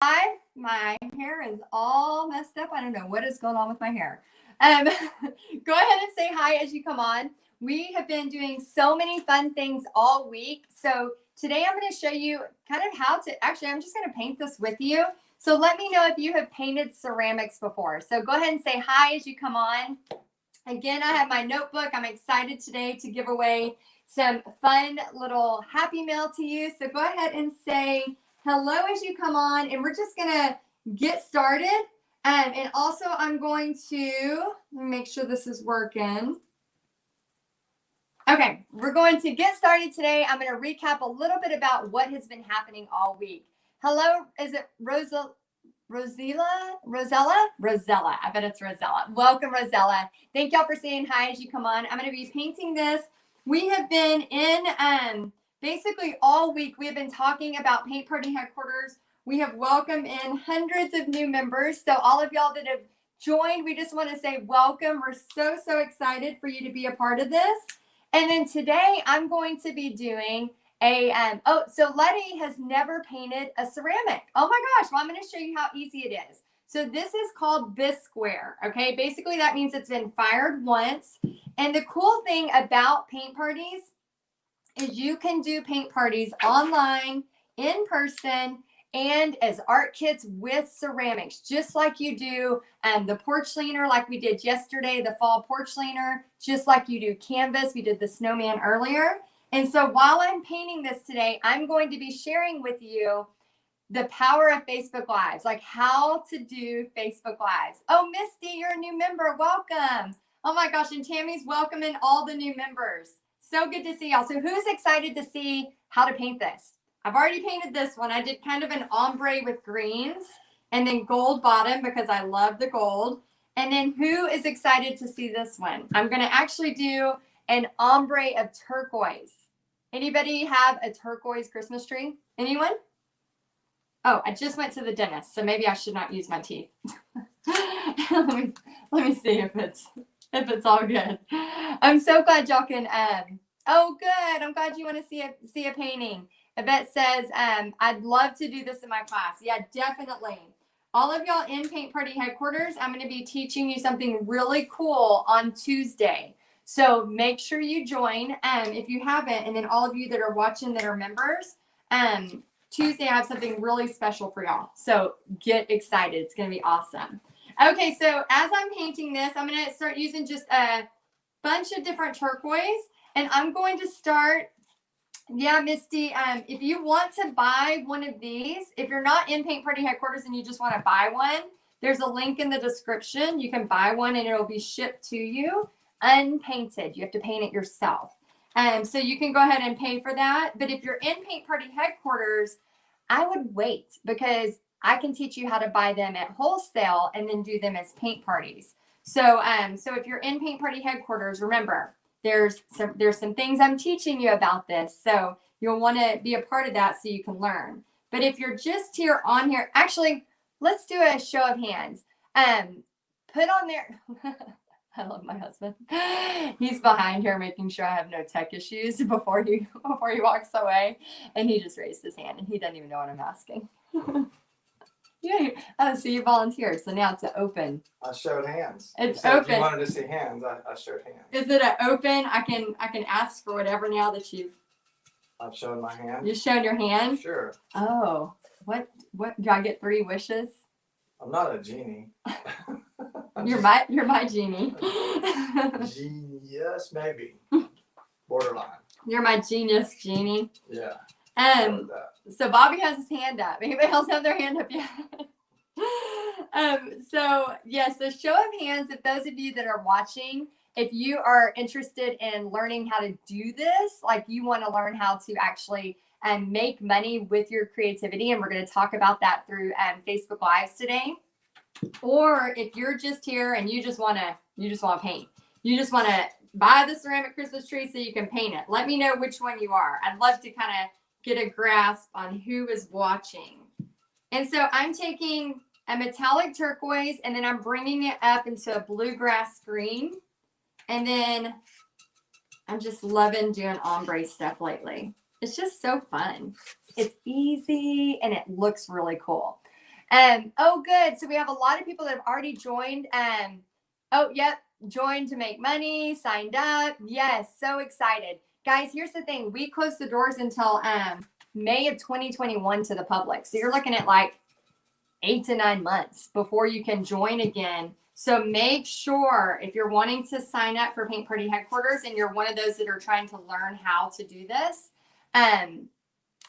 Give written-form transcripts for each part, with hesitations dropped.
Hi, my hair is all messed up. I don't know what is going on with my hair. Go ahead and say hi as you come on. We have been doing so many fun things all week. So today I'm going to show you kind of how to, actually, I'm just going to paint this with you. So let me know if you have painted ceramics before. So go ahead and say hi as you come on. Again, I have my notebook. I'm excited today to give away some fun little Happy Meal to you. So go ahead and say hello as you come on, and we're just going to get started. And also I'm going to make sure this is working. Okay, we're going to get started today. I'm going to recap a little bit about what has been happening all week. Hello, is it Rosella? I bet it's Rosella. Welcome, Rosella. Thank y'all for saying hi as you come on. I'm going to be painting this. We have been in basically all week. We have been talking about Paint Party Headquarters. We have welcomed in hundreds of new members. So all of y'all that have joined, we just want to say welcome. We're so excited for you to be a part of this. And then today I'm going to be doing so Letty has never painted a ceramic. Oh my gosh, well, I'm going to show you how easy it is. So this is called Bisqueware, okay? Basically that means it's been fired once. And the cool thing about paint parties is you can do paint parties online, in person, and as art kits with ceramics, just like you do the porch leaner like we did yesterday, the fall porch leaner, just like you do canvas. We did the snowman earlier. And so while I'm painting this today, I'm going to be sharing with you the power of Facebook Lives, like how to do Facebook Lives. Oh, Misty, you're a new member. Welcome. Oh my gosh, and Tammy's welcoming all the new members. So good to see y'all. So who's excited to see how to paint this? I've already painted this one. I did kind of an ombre with greens and then gold bottom because I love the gold. And then who is excited to see this one? I'm going to actually do an ombre of turquoise. Anybody have a turquoise Christmas tree? Anyone? Oh, I just went to the dentist, so maybe I should not use my teeth. let me see if it's all good. I'm so glad y'all can. Oh, good. I'm glad you want to see a painting. Yvette says, I'd love to do this in my class. Yeah, definitely. All of y'all in Paint Party Headquarters, I'm going to be teaching you something really cool on Tuesday. So make sure you join if you haven't. And then all of you that are watching that are members, Tuesday I have something really special for y'all. So get excited. It's going to be awesome. Okay, so as I'm painting this, I'm going to start using just a bunch of different turquoise. And I'm going to start, yeah, Misty, if you want to buy one of these, if you're not in Paint Party Headquarters and you just want to buy one, there's a link in the description. You can buy one and it'll be shipped to you unpainted. You have to paint it yourself. So you can go ahead and pay for that. But if you're in Paint Party Headquarters, I would wait because I can teach you how to buy them at wholesale and then do them as paint parties. So if you're in Paint Party Headquarters, remember, there's some things I'm teaching you about this. So you'll want to be a part of that so you can learn. But if you're just here on here, actually, let's do a show of hands. Put on there. I love my husband. He's behind here making sure I have no tech issues before he walks away. And he just raised his hand and he doesn't even know what I'm asking. Yeah. Oh, so you volunteered. So now it's an open. I showed hands. It's open. If you wanted to see hands, I showed hands. Is it an open? I can ask for whatever now that I've shown my hand. You've shown your hand? Sure. Oh, what do I get 3 wishes? I'm not a genie. You're my genie. Genius, maybe. Borderline. You're my genius genie. Yeah. So Bobby has his hand up. Anybody else have their hand up yet? So show of hands, if those of you that are watching, if you are interested in learning how to do this, like you want to learn how to actually make money with your creativity, and we're going to talk about that through Facebook Lives today. Or if you're just here and you just want to paint, you just want to buy the ceramic Christmas tree so you can paint it. Let me know which one you are. I'd love to kind of get a grasp on who is watching. And so I'm taking a metallic turquoise and then I'm bringing it up into a bluegrass green. And then I'm just loving doing ombre stuff lately. It's just so fun. It's easy and it looks really cool. Oh, good. So we have a lot of people that have already joined. Oh, yep. Joined to make money, signed up. Yes. So excited. Guys, here's the thing. We closed the doors until May of 2021 to the public. So you're looking at like 8 to 9 months before you can join again. So make sure if you're wanting to sign up for Paint Party Headquarters and you're one of those that are trying to learn how to do this and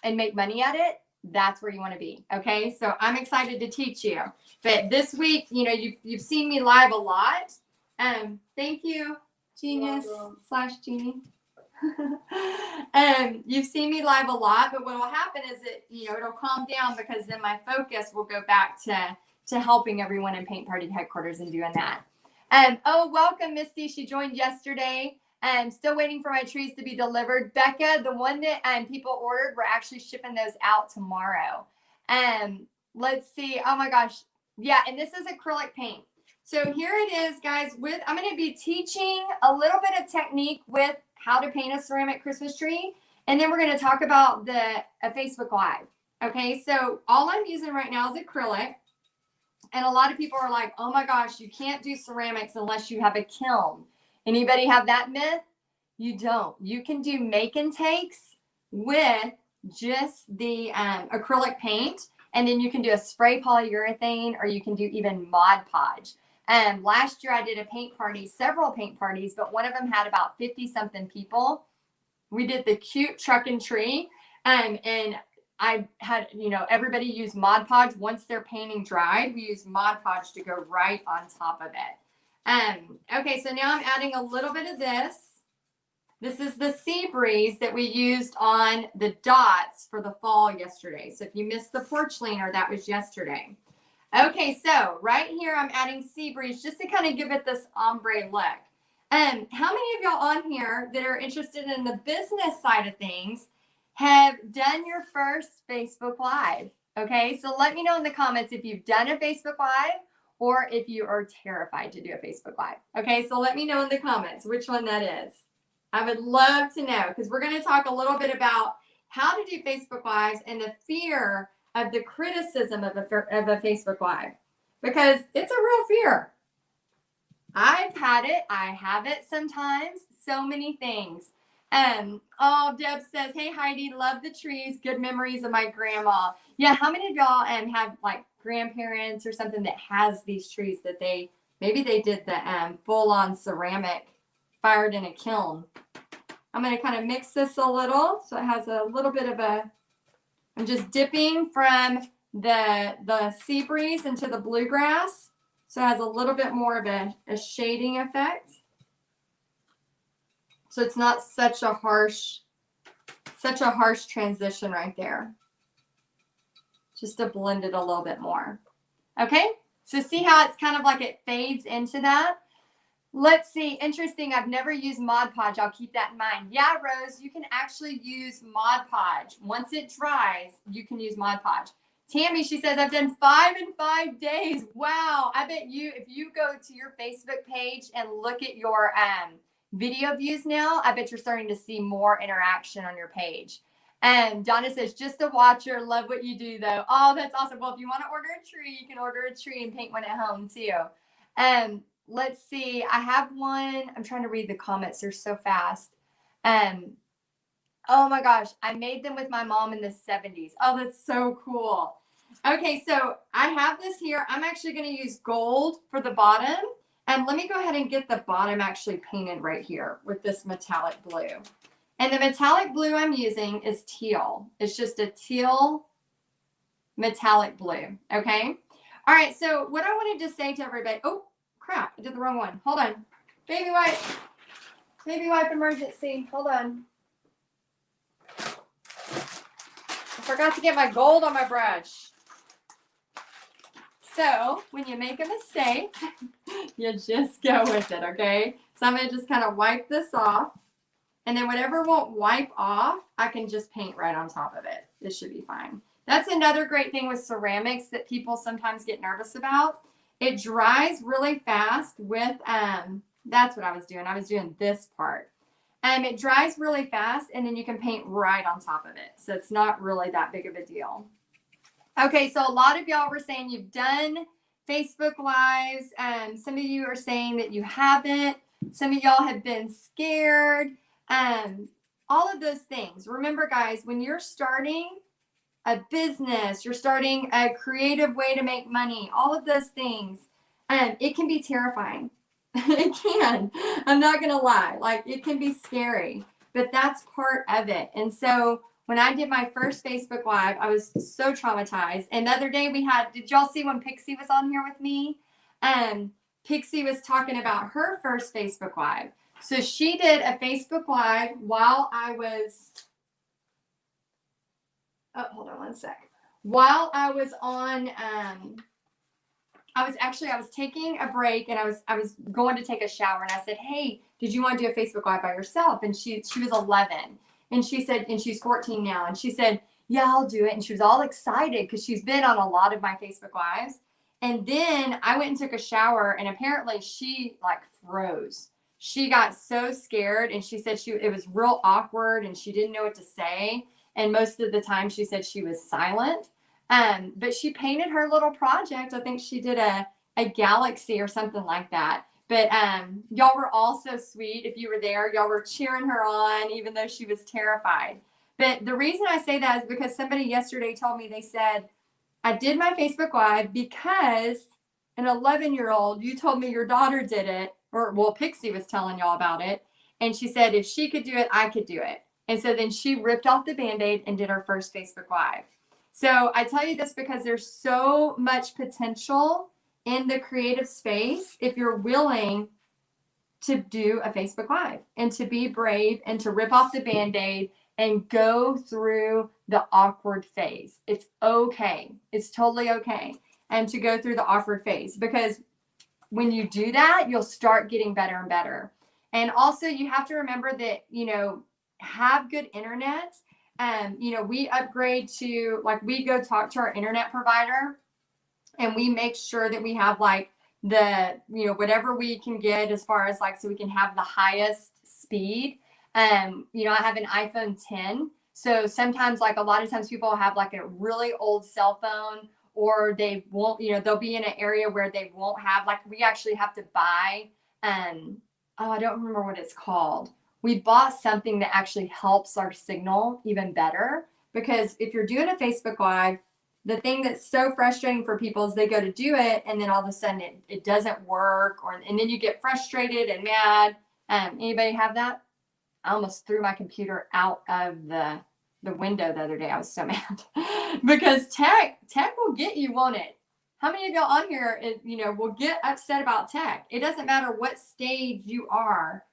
make money at it, that's where you want to be. Okay. So I'm excited to teach you. But this week, you know, you've seen me live a lot. Thank you, Genius / Genie. You've seen me live a lot, but what will happen is that, you know, it'll calm down because then my focus will go back to helping everyone in Paint Party Headquarters and doing that. Oh, welcome, Misty. She joined yesterday. Still waiting for my trees to be delivered. Becca, the one that people ordered, we're actually shipping those out tomorrow. Let's see. Oh my gosh. Yeah, and this is acrylic paint. So here it is, guys. I'm going to be teaching a little bit of technique with how to paint a ceramic Christmas tree. And then we're going to talk about a Facebook Live. Okay, so all I'm using right now is acrylic. And a lot of people are like, oh my gosh, you can't do ceramics unless you have a kiln. Anybody have that myth? You don't. You can do make and takes with just the acrylic paint. And then you can do a spray polyurethane, or you can do even Mod Podge. Last year I did a paint party, several paint parties, but one of them had about 50 something people. We did the cute truck and tree. And I had, you know, everybody use Mod Podge. Once their painting dried, we use Mod Podge to go right on top of it. Okay, so now I'm adding a little bit of this. This is the Sea Breeze that we used on the dots for the fall yesterday. So if you missed the porch leaner, that was yesterday. Okay, so right here I'm adding Sea Breeze just to kind of give it this ombre look. How many of y'all on here that are interested in the business side of things have done your first Facebook Live? Okay, so let me know in the comments if you've done a Facebook Live or if you are terrified to do a Facebook Live. Okay, so let me know in the comments which one that is. I would love to know, because we're going to talk a little bit about how to do Facebook Lives and the fear of the criticism of a Facebook Live, because it's a real fear. I've had it. I have it sometimes. So many things. Oh, Deb says, hey, Heidi, love the trees. Good memories of my grandma. Yeah, how many of y'all have like grandparents or something that has these trees that maybe they did the full-on ceramic fired in a kiln? I'm going to kind of mix this a little so it has a little bit of I'm just dipping from the Sea Breeze into the bluegrass, so it has a little bit more of a shading effect. So it's not such a harsh transition right there. Just to blend it a little bit more. Okay, so see how it's kind of like it fades into that? Let's see. Interesting. I've never used Mod Podge. I'll keep that in mind. Yeah, Rose, you can actually use Mod Podge. Once it dries, you can use Mod Podge. Tammy, she says, I've done 5 in 5 days. Wow. I bet if you go to your Facebook page and look at your video views now, I bet you're starting to see more interaction on your page. And Donna says, just a watcher. Love what you do, though. Oh, that's awesome. Well, if you want to order a tree, you can order a tree and paint one at home, too. Let's see. I have one. I'm trying to read the comments. They're so fast. Oh my gosh. I made them with my mom in the 70s. Oh, that's so cool. Okay, so I have this here. I'm actually going to use gold for the bottom. And let me go ahead and get the bottom actually painted right here with this metallic blue. And the metallic blue I'm using is teal. It's just a teal metallic blue. Okay. All right. So what I wanted to say to everybody. Oh, crap. I did the wrong one. Hold on. Baby wipe. Baby wipe emergency. Hold on. I forgot to get my gold on my brush. So when you make a mistake, you just go with it, okay? So I'm going to just kind of wipe this off. And then whatever won't wipe off, I can just paint right on top of it. This should be fine. That's another great thing with ceramics that people sometimes get nervous about. It dries really fast with, that's what I was doing. I was doing this part. It dries really fast, and then you can paint right on top of it. So it's not really that big of a deal. Okay, so a lot of y'all were saying you've done Facebook Lives. Some of you are saying that you haven't. Some of y'all have been scared. All of those things. Remember, guys, when you're starting a business, you're starting a creative way to make money, all of those things, it can be terrifying. It can. I'm not going to lie. Like, it can be scary, but that's part of it. And so when I did my first Facebook Live, I was so traumatized. And the other day did y'all see when Pixie was on here with me? Pixie was talking about her first Facebook Live. So she did a Facebook Live while I was, hold on one sec. While I was on, I was taking a break and I was going to take a shower and I said, hey, did you want to do a Facebook Live by yourself? And she was 11 and she said, and she's 14 now. And she said, yeah, I'll do it. And she was all excited because she's been on a lot of my Facebook Lives. And then I went and took a shower and apparently she like froze. She got so scared and she said it was real awkward and she didn't know what to say. And most of the time she said she was silent. But she painted her little project. I think she did a galaxy or something like that. But y'all were all so sweet. If you were there, y'all were cheering her on, even though she was terrified. But the reason I say that is because somebody yesterday told me, they said, I did my Facebook Live because an 11-year-old, you told me your daughter did it, or well, Pixie was telling y'all about it. And she said, if she could do it, I could do it. And so then she ripped off the Band-Aid and did her first Facebook Live. So I tell you this because there's so much potential in the creative space if you're willing to do a Facebook Live and to be brave and to rip off the Band-Aid and go through the awkward phase. It's okay. It's totally okay. And to go through the awkward phase, because when you do that, you'll start getting better and better. And also you have to remember that, have good internet. We upgrade to, like, we go talk to our internet provider and we make sure that we have like the, whatever we can get as far as like, so we can have the highest speed. I have an iPhone 10. So sometimes, like a lot of times people have like a really old cell phone, or they won't, they'll be in an area where they won't have, like, we actually have to buy, I don't remember what it's called. We bought something that actually helps our signal even better, because if you're doing a Facebook Live, the thing that's so frustrating for people is they go to do it and then all of a sudden it doesn't work, and then you get frustrated and mad. Anybody have that? I almost threw my computer out of the window the other day. I was so mad because tech will get you, won't it? How many of y'all on here, will get upset about tech? It doesn't matter what stage you are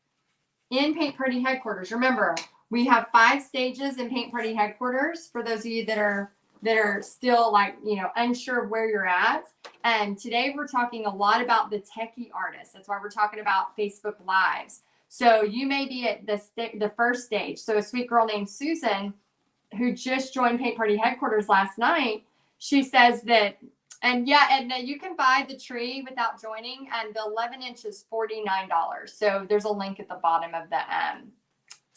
in Paint Pretty headquarters. Remember, we have 5 stages in Paint Pretty headquarters for those of you that are still like, unsure of where you're at. And today we're talking a lot about the techie artists. That's why we're talking about Facebook Lives. So you may be at the first stage. So a sweet girl named Susan, who just joined Paint Party headquarters last night, she says that, and you can buy the tree without joining, and the 11-inch is $49. So there's a link at the bottom of the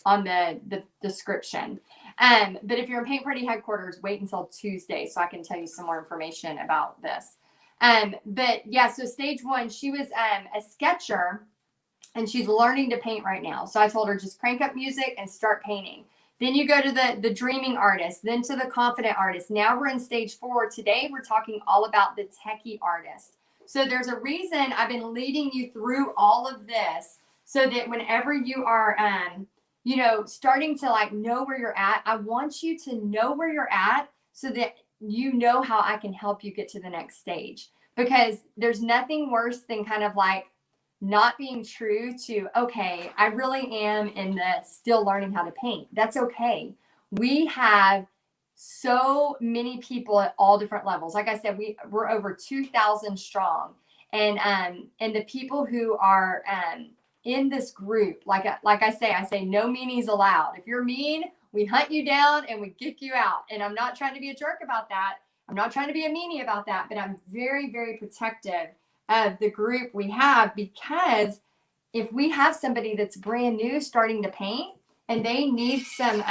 on the description. But if you're in Paint Party headquarters, wait until Tuesday so I can tell you some more information about this. But yeah, so stage 1, she was a sketcher, and she's learning to paint right now. So I told her, just crank up music and start painting. Then you go to the dreaming artist, then to the confident artist. Now we're in stage 4. Today we're talking all about the techie artist. So there's a reason I've been leading you through all of this, so that whenever you are, starting to like know where you're at, I want you to know where you're at so that you know how I can help you get to the next stage. Because there's nothing worse than kind of like not being true to, okay, I really am in the still learning how to paint. That's okay. We have so many people at all different levels. Like I said, we're over 2,000 strong. And the people who are in this group, like I say no meanies allowed. If you're mean, we hunt you down and we kick you out. And I'm not trying to be a jerk about that. I'm not trying to be a meanie about that, but I'm very, very protective of the group we have, because if we have somebody that's brand new starting to paint and they need some,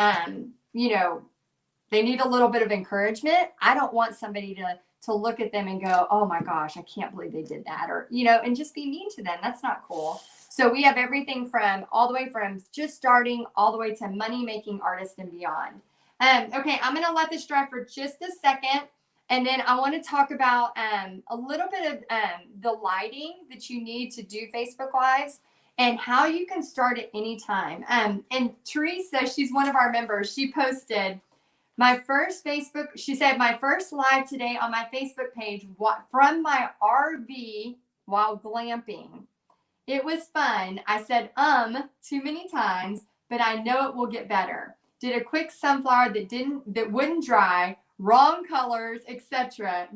They need a little bit of encouragement. I don't want somebody to look at them and go, oh my gosh, I can't believe they did that. Or, and just be mean to them. That's not cool. So we have everything from all the way from just starting all the way to money-making artists and beyond. Okay, I'm going to let this dry for just a second. And then I want to talk about a little bit of the lighting that you need to do Facebook Lives and how you can start at any time. And Teresa, she's one of our members. She posted my first live today on my Facebook page from my RV while glamping. It was fun. I said too many times, but I know it will get better. Did a quick sunflower that wouldn't dry, wrong colors, etc.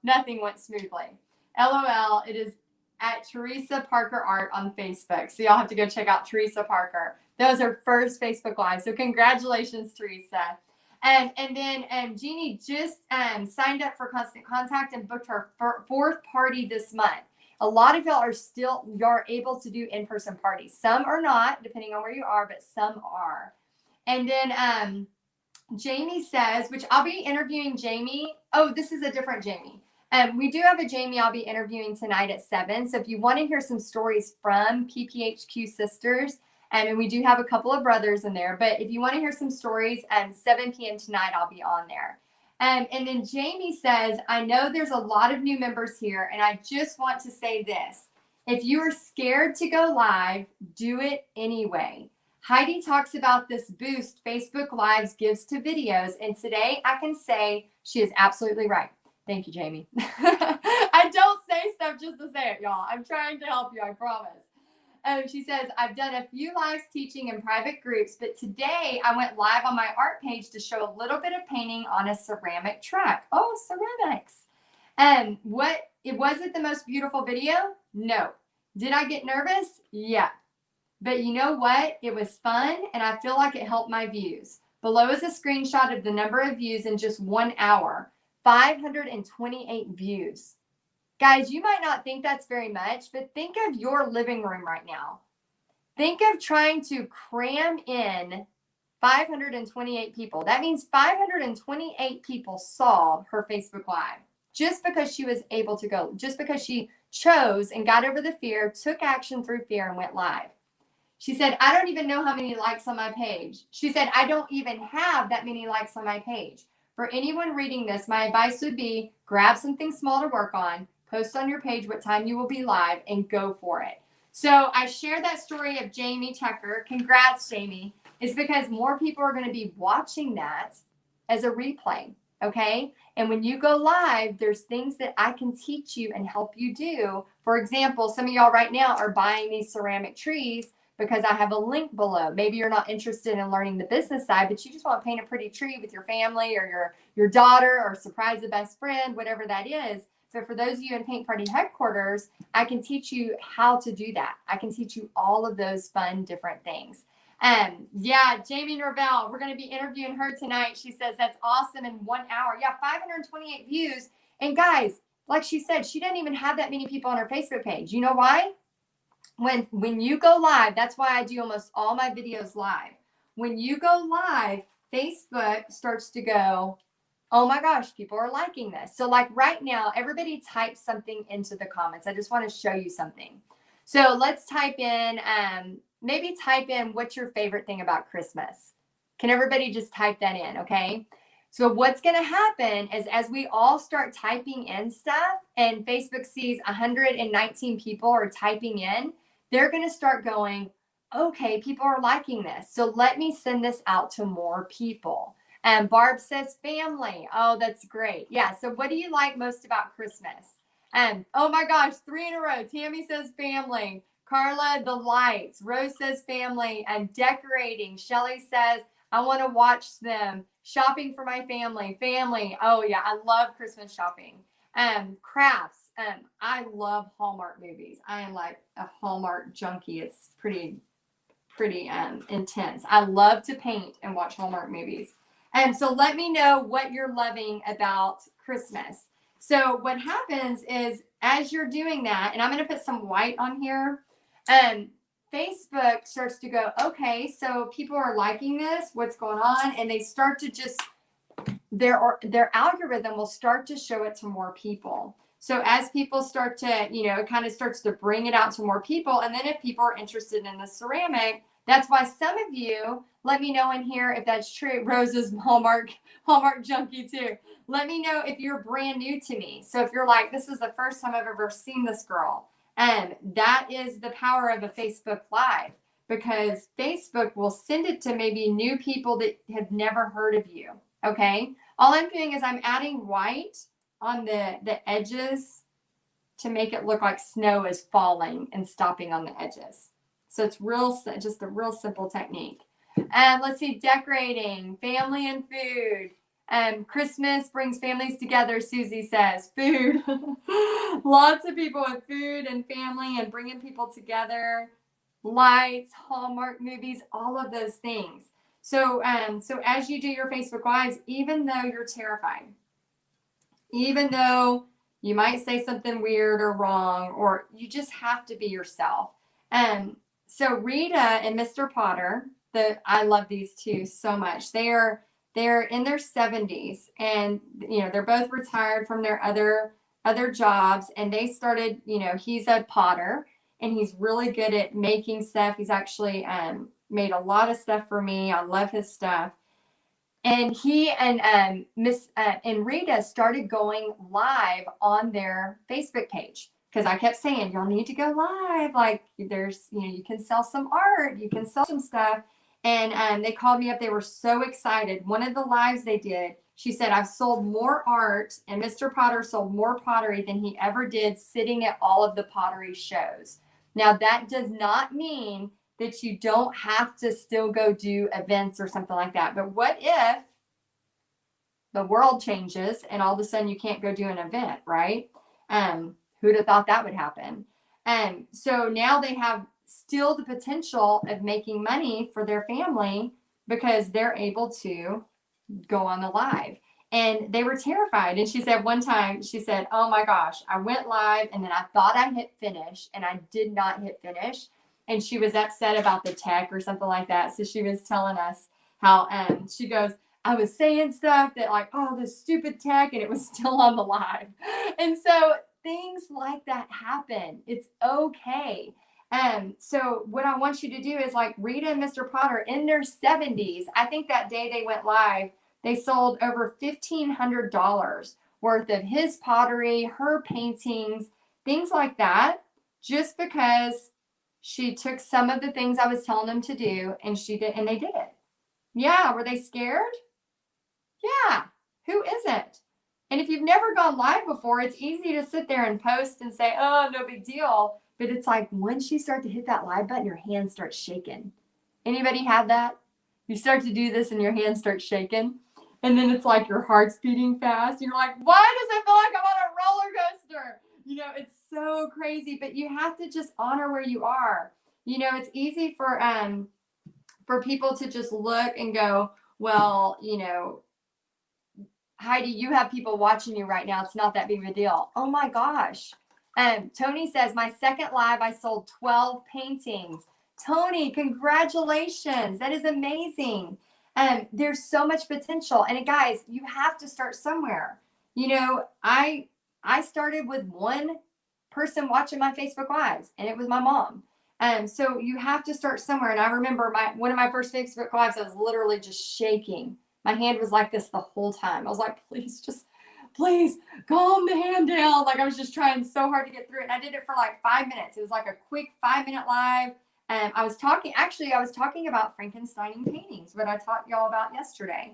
Nothing went smoothly. LOL, it is at Teresa Parker Art on Facebook. So y'all have to go check out Teresa Parker. That was her first Facebook Live. So congratulations, Teresa. And then Jeannie just signed up for Constant Contact and booked her fourth party this month. A lot of y'all are able to do in-person parties. Some are not, depending on where you are, but some are. And then Jamie says, which I'll be interviewing Jamie. Oh, this is a different Jamie. We do have a Jamie I'll be interviewing tonight at 7. So if you want to hear some stories from PPHQ Sisters, and we do have a couple of brothers in there, but if you want to hear some stories, 7 p.m. tonight, I'll be on there. And then Jamie says, I know there's a lot of new members here, and I just want to say this. If you are scared to go live, do it anyway. Heidi talks about this boost Facebook Lives gives to videos, and today I can say she is absolutely right. Thank you, Jamie. I don't say stuff just to say it, y'all. I'm trying to help you, I promise. She says, I've done a few lives teaching in private groups, but today I went live on my art page to show a little bit of painting on a ceramic truck. Oh, ceramics. Was it the most beautiful video? No. Did I get nervous? Yeah. But you know what? It was fun, and I feel like it helped my views. Below is a screenshot of the number of views in just 1 hour. 528 views. Guys, you might not think that's very much, but think of your living room right now. Think of trying to cram in 528 people. That means 528 people saw her Facebook Live just because she was able to go, just because she chose and got over the fear, took action through fear, and went live. She said, I don't even know how many likes on my page. She said, I don't even have that many likes on my page. For anyone reading this, my advice would be grab something small to work on, post on your page what time you will be live, and go for it. So I shared that story of Jamie Tucker. Congrats, Jamie. It's because more people are going to be watching that as a replay, okay? And when you go live, there's things that I can teach you and help you do. For example, some of y'all right now are buying these ceramic trees because I have a link below. Maybe you're not interested in learning the business side, but you just want to paint a pretty tree with your family or your daughter or surprise a best friend, whatever that is. So for those of you in Paint Party headquarters, I can teach you how to do that. I can teach you all of those fun, different things. Yeah, Jamie Norvell, we're going to be interviewing her tonight. She says that's awesome in 1 hour. Yeah, 528 views. And guys, like she said, she didn't even have that many people on her Facebook page. You know why? When you go live, that's why I do almost all my videos live. When you go live, Facebook starts to go, oh my gosh, people are liking this. So like right now, everybody type something into the comments. I just want to show you something. So let's type in, maybe type in what's your favorite thing about Christmas. Can everybody just type that in, okay? So what's going to happen is as we all start typing in stuff and Facebook sees 119 people are typing in, they're going to start going, okay, people are liking this. So let me send this out to more people. And Barb says family. Oh, that's great. Yeah. So what do you like most about Christmas? Oh my gosh, 3 in a row. Tammy says family. Carla, the lights. Rose says family and decorating. Shelly says, I want to watch them. Shopping for my family. Family. Oh yeah, I love Christmas shopping. Crafts. I love Hallmark movies. I am like a Hallmark junkie. It's pretty intense. I love to paint and watch Hallmark movies. And so let me know what you're loving about Christmas. So what happens is as you're doing that, and I'm going to put some white on here, Facebook starts to go, okay, so people are liking this. What's going on? And they start to just their algorithm will start to show it to more people. So as people start to, it kind of starts to bring it out to more people. And then if people are interested in the ceramic, that's why some of you, let me know in here if that's true. Rose is Hallmark junkie too. Let me know if you're brand new to me. So if you're like, this is the first time I've ever seen this girl. And that is the power of a Facebook Live, because Facebook will send it to maybe new people that have never heard of you. Okay. All I'm doing is I'm adding white on the edges to make it look like snow is falling and stopping on the edges. So it's just a real simple technique. And let's see, decorating, family and food. Christmas brings families together, Susie says. Food. Lots of people with food and family and bringing people together. Lights, Hallmark movies, all of those things. So as you do your Facebook Lives, even though you're terrified, even though you might say something weird or wrong, or you just have to be yourself. So Rita and Mr. Potter, I love these two so much. They're in their 70s, and they're both retired from their other jobs, and they started, he's a potter and he's really good at making stuff. He's actually made a lot of stuff for me. I love his stuff. And he and Rita started going live on their Facebook page, because I kept saying, y'all need to go live. Like, there's, you can sell some art, you can sell some stuff. And they called me up. They were so excited. One of the lives they did, she said, I've sold more art, and Mr. Potter sold more pottery than he ever did sitting at all of the pottery shows. Now, that does not mean that you don't have to still go do events or something like that. But what if the world changes and all of a sudden you can't go do an event, right? Who'd have thought that would happen? So now they have still the potential of making money for their family because they're able to go on the live. And they were terrified. And she said one time, she said, oh my gosh, I went live and then I thought I hit finish and I did not hit finish. And she was upset about the tech or something like that. So she was telling us how, she goes, I was saying stuff that like, oh, this stupid tech, and it was still on the live. And so things like that happen. It's okay. So what I want you to do is, like Rita and Mr. Potter in their 70s, I think that day they went live, they sold over $1,500 worth of his pottery, her paintings, things like that, just because she took some of the things I was telling them to do, and they did it. Yeah. Were they scared? Yeah. Who isn't? And if you've never gone live before, it's easy to sit there and post and say, oh, no big deal. But it's like, once you start to hit that live button, your hands start shaking. Anybody have that? You start to do this and your hands start shaking. And then it's like your heart's beating fast. You're like, why does it feel like I'm on a roller coaster? It's so crazy, but you have to just honor where you are. It's easy for people to just look and go, well, Heidi, you have people watching you right now. It's not that big of a deal. Oh my gosh. Tony says, my second live, I sold 12 paintings. Tony, congratulations. That is amazing. There's so much potential. And guys, you have to start somewhere. I started with one person watching my Facebook Lives, and it was my mom. So you have to start somewhere. And I remember one of my first Facebook Lives, I was literally just shaking. My hand was like this the whole time. I was like, please calm the hand down. Like, I was just trying so hard to get through it. And I did it for like 5 minutes. It was like a quick 5-minute live. I was talking about Frankensteining paintings, what I taught y'all about yesterday.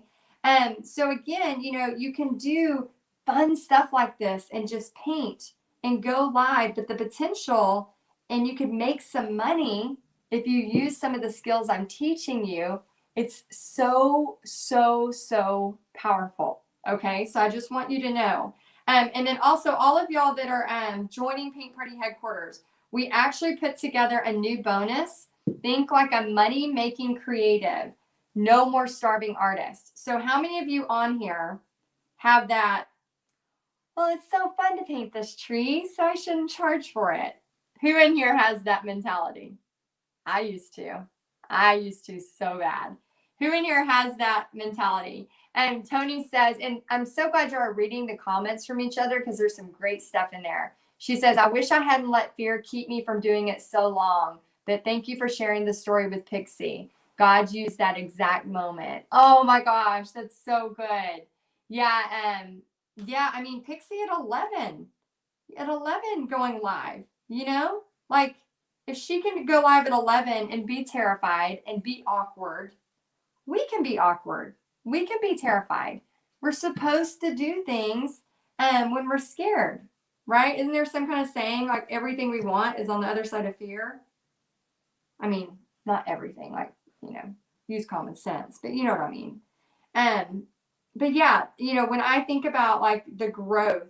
So again, you can do fun stuff like this and just paint and go live, but the potential, and you could make some money if you use some of the skills I'm teaching you. It's so, so, so powerful. Okay. So I just want you to know. And then also all of y'all that are joining Paint Party Headquarters, we actually put together a new bonus. Think like a money-making creative. No more starving artist. So how many of you on here have that? Well, it's so fun to paint this tree, so I shouldn't charge for it. Who in here has that mentality? I used to so bad. Who in here has that mentality? And Tony says, and I'm so glad you are reading the comments from each other because there's some great stuff in there. She says, I wish I hadn't let fear keep me from doing it so long, but thank you for sharing the story with Pixie. God used that exact moment. Oh my gosh, that's so good. Yeah, I mean, Pixie at 11 going live, you know, like if she can go live at 11 and be terrified and be awkward, we can be awkward. We can be terrified. We're supposed to do things when we're scared, right? Isn't there some kind of saying like everything we want is on the other side of fear? I mean, not everything, like, you know, use common sense, but you know what I mean. But yeah, you know, when I think about like the growth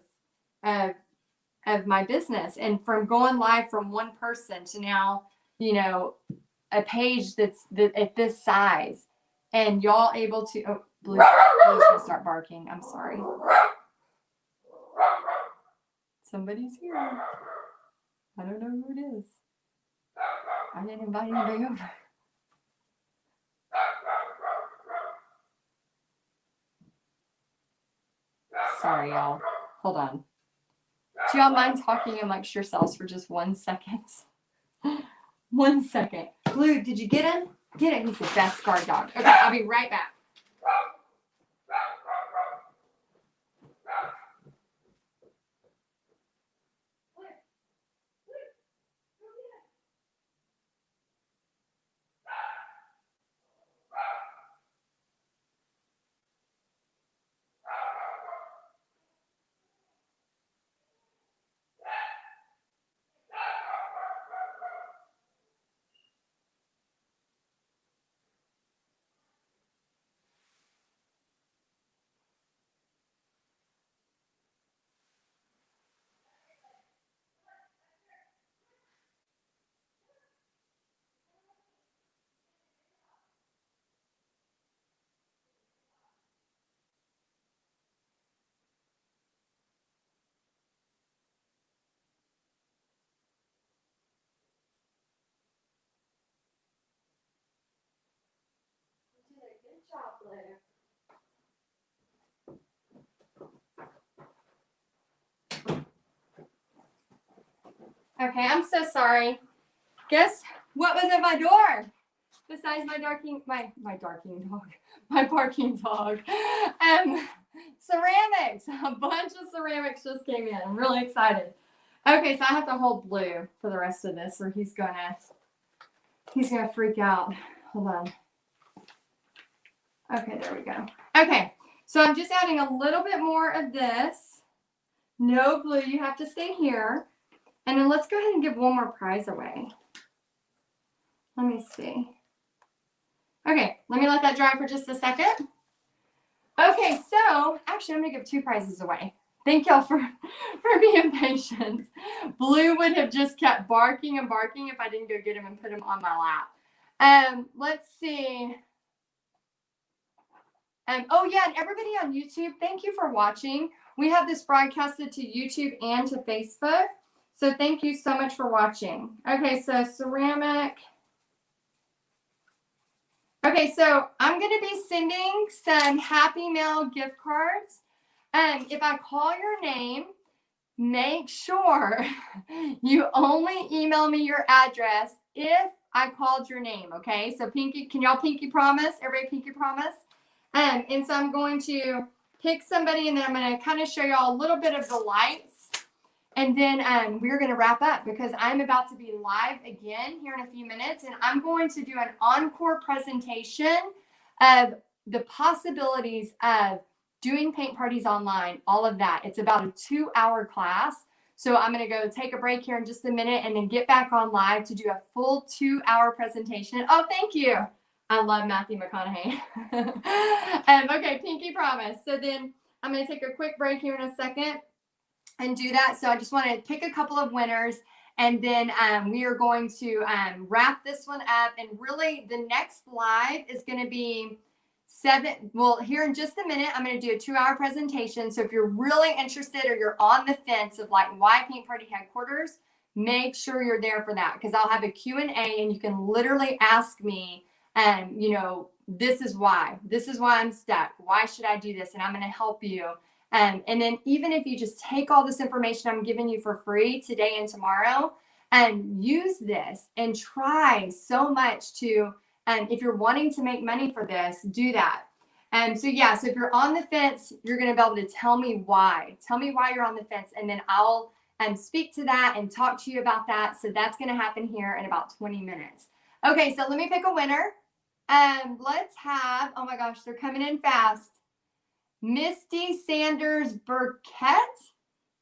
of my business and from going live from one person to now, you know, a page that's at this size and y'all able to, oh, Blue's gonna start barking. I'm sorry. Somebody's here. I don't know who it is. I didn't invite anybody over. Sorry, y'all. Hold on. Do y'all mind talking amongst yourselves for just 1 second? 1 second. Blue, did you get him? Get him. He's the best guard dog. Okay, I'll be right back. Good job, Blue. Okay, I'm so sorry. Guess what was at my door? Besides my barking dog. Ceramics. A bunch of ceramics just came in. I'm really excited. Okay, so I have to hold Blue for the rest of this or he's gonna freak out. Hold on. Okay, there we go. Okay, so I'm just adding a little bit more of this. No, Blue, you have to stay here. And then let's go ahead and give one more prize away. Let me see. Okay, let me let that dry for just a second. Okay, so actually I'm gonna give 2 prizes away. Thank y'all for being patient. Blue would have just kept barking and barking if I didn't go get him and put him on my lap. Let's see. Oh yeah, and everybody on YouTube, thank you for watching. We have this broadcasted to YouTube and to Facebook. So thank you so much for watching. Okay, so ceramic. Okay, so I'm going to be sending some Happy Mail gift cards. If I call your name, make sure you only email me your address if I called your name, okay? So Pinky, can y'all Pinky promise? Everybody Pinky promise? And so I'm going to pick somebody and then I'm going to kind of show y'all a little bit of the lights. And then we're going to wrap up because I'm about to be live again here in a few minutes. And I'm going to do an encore presentation of the possibilities of doing paint parties online, all of that. It's about a 2-hour class. So I'm going to go take a break here in just a minute and then get back on live to do a full 2-hour presentation. Oh, thank you. I love Matthew McConaughey. Okay, Pinky promise. So then I'm going to take a quick break here in a second and do that. So I just want to pick a couple of winners and then we are going to wrap this one up. And really the next live is going to be here in just a minute, I'm going to do a 2-hour presentation. So if you're really interested or you're on the fence of like why Paint Party Headquarters, make sure you're there for that because I'll have a Q&A and you can literally ask me, you know, this is why I'm stuck. Why should I do this? And I'm going to help you. And then even if you just take all this information I'm giving you for free today and tomorrow and use this and try so much to, if you're wanting to make money for this, do that. So yeah, so if you're on the fence, you're going to be able to tell me why. Tell me why you're on the fence, and then I'll speak to that and talk to you about that. So that's going to happen here in about 20 minutes. Okay, so let me pick a winner. Let's have, oh my gosh, they're coming in fast. Misty Sanders Burkett.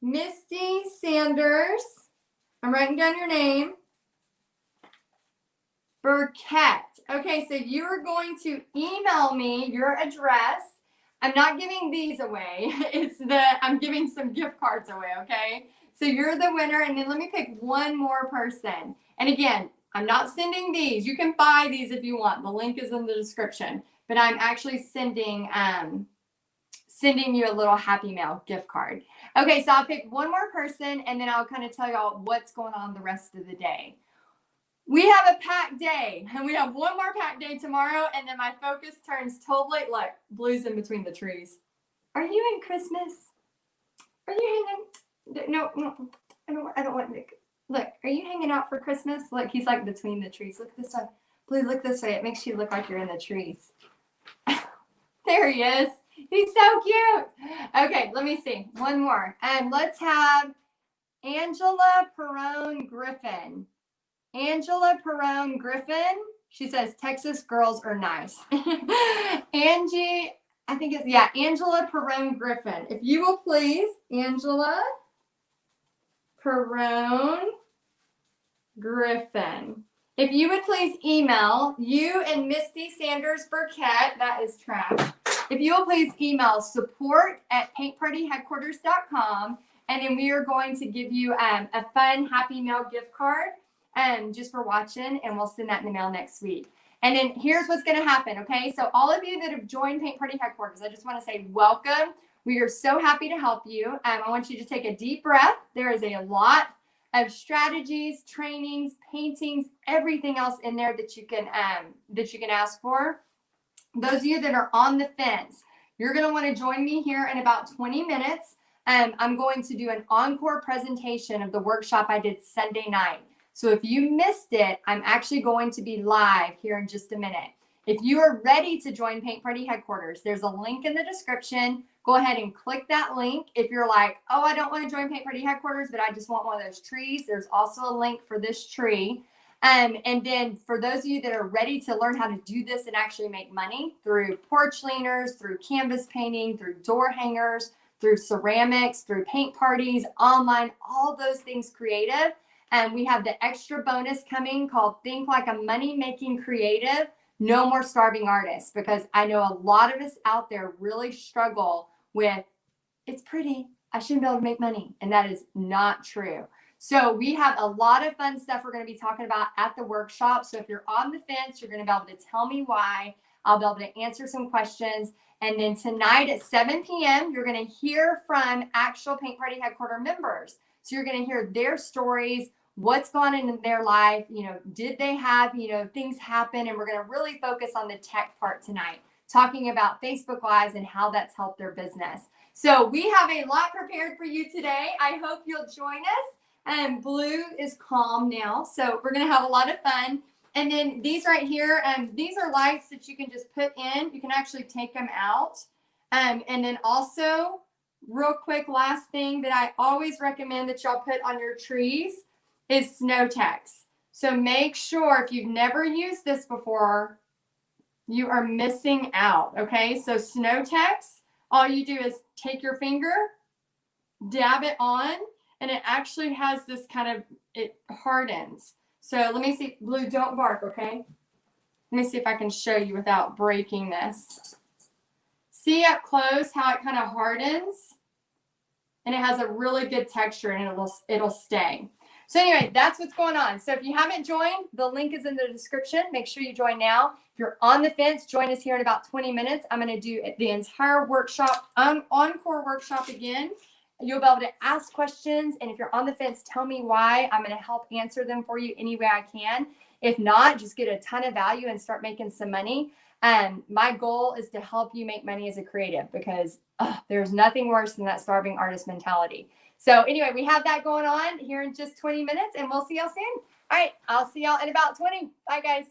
Misty Sanders. I'm writing down your name. Burkett. Okay, so you're going to email me your address. I'm not giving these away. I'm giving some gift cards away, okay? So you're the winner, and then let me pick one more person. And again, I'm not sending these. You can buy these if you want. The link is in the description. But I'm actually sending you a little Happy Mail gift card. Okay, so I'll pick one more person, and then I'll kind of tell y'all what's going on the rest of the day. We have a packed day, and we have one more packed day tomorrow, and then my focus turns totally, look, Blue's in between the trees. Are you in Christmas? Are you hanging? No, I don't want Nick. Look, are you hanging out for Christmas? Look, he's like between the trees. Look this way. Blue, look this way. It makes you look like you're in the trees. There he is. He's so cute. Okay, let me see. One more. And let's have Angela Perone Griffin. Angela Perone Griffin. She says, Texas girls are nice. Angie, I think it's, yeah, Angela Perone Griffin. If you will please, Angela Perone Griffin. If you would please email you and Misty Sanders Burkett, that is trash. If you will please email support@paintpartyheadquarters.com, and then we are going to give you a fun Happy Meal gift card just for watching, and we'll send that in the mail next week. And then here's what's going to happen, okay? So all of you that have joined Paint Party Headquarters, I just want to say welcome. We are so happy to help you. I want you to take a deep breath. There is a lot of strategies, trainings, paintings, everything else in there that you can ask for. Those of you that are on the fence, you're going to want to join me here in about 20 minutes. I'm going to do an encore presentation of the workshop I did Sunday night. So if you missed it, I'm actually going to be live here in just a minute. If you are ready to join Paint Party Headquarters, there's a link in the description. Go ahead and click that link. If you're like, oh, I don't want to join Paint Party Headquarters, but I just want one of those trees, there's also a link for this tree. And then for those of you that are ready to learn how to do this and actually make money through porch leaners, through canvas painting, through door hangers, through ceramics, through paint parties, online, all those things creative. And we have the extra bonus coming called Think Like a Money-Making Creative, No More Starving Artists, because I know a lot of us out there really struggle with, it's pretty, I shouldn't be able to make money. And that is not true. So we have a lot of fun stuff we're going to be talking about at the workshop. So if you're on the fence, you're going to be able to tell me why. I'll be able to answer some questions. And then tonight at 7 p.m., you're going to hear from actual Paint Party Headquarters members. So you're going to hear their stories, what's gone on in their life. You know, did they have, things happen? And we're going to really focus on the tech part tonight, talking about Facebook Lives and how that's helped their business. So we have a lot prepared for you today. I hope you'll join us. Blue is calm now, so we're going to have a lot of fun. And then these right here, these are lights that you can just put in. You can actually take them out. And then also, real quick, last thing that I always recommend that y'all put on your trees is snow techs. So make sure, if you've never used this before, you are missing out, okay? So snow techs, all you do is take your finger, dab it on, and it actually has this kind of, it hardens. So let me see, Blue, don't bark, okay? Let me see if I can show you without breaking this. See up close how it kind of hardens? And it has a really good texture, and it'll stay. So anyway, that's what's going on. So if you haven't joined, the link is in the description. Make sure you join now. If you're on the fence, join us here in about 20 minutes. I'm going to do the entire workshop, encore workshop again. You'll be able to ask questions, and if you're on the fence, tell me why. I'm going to help answer them for you any way I can. If not, just get a ton of value and start making some money. My goal is to help you make money as a creative because there's nothing worse than that starving artist mentality. So anyway, we have that going on here in just 20 minutes and we'll see y'all soon. All right. I'll see y'all in about 20. Bye guys.